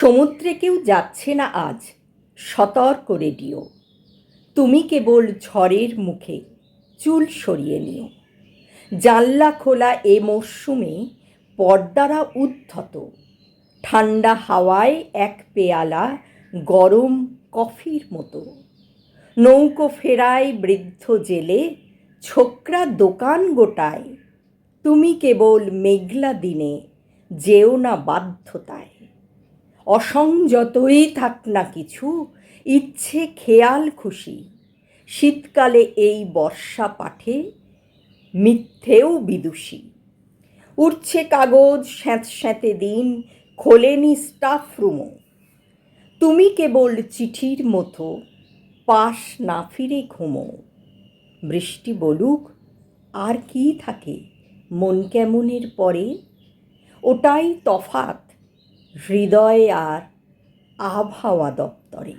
সমুদ্রে কেউ যাচ্ছে না আজ, সতর্ক রেডিও। তুমি কেবল ঝড়ের মুখে চুল সরিয়ে নিও। জানলা খোলা এ মরশুমে পর্দারা উদ্ধত, ঠান্ডা হাওয়ায় এক পেয়ালা গরম কফির মতো। নৌকো ফেরায় বৃদ্ধ জেলে, ছোকরা দোকান গোটায়। তুমি কেবল মেঘলা দিনে যেও না বাধ্যতায়। অসংযতই থাক না কিছু, ইচ্ছে খেয়াল খুশি। শীতকালে এই বর্ষা পাঠে মিথ্যেও বিদুষী। উড়ছে কাগজ স্যাঁতস্যাঁতে দিন, খোলেনি স্টাফ রুমও। তুমি কেবল চিঠির মতো পাশ না ফিরে ঘুমো। বৃষ্টি বলুক আর কি থাকে মন কেমনের পরে, ওটাই তফাৎ হৃদয় আর আবহাওয়া দপ্তরে।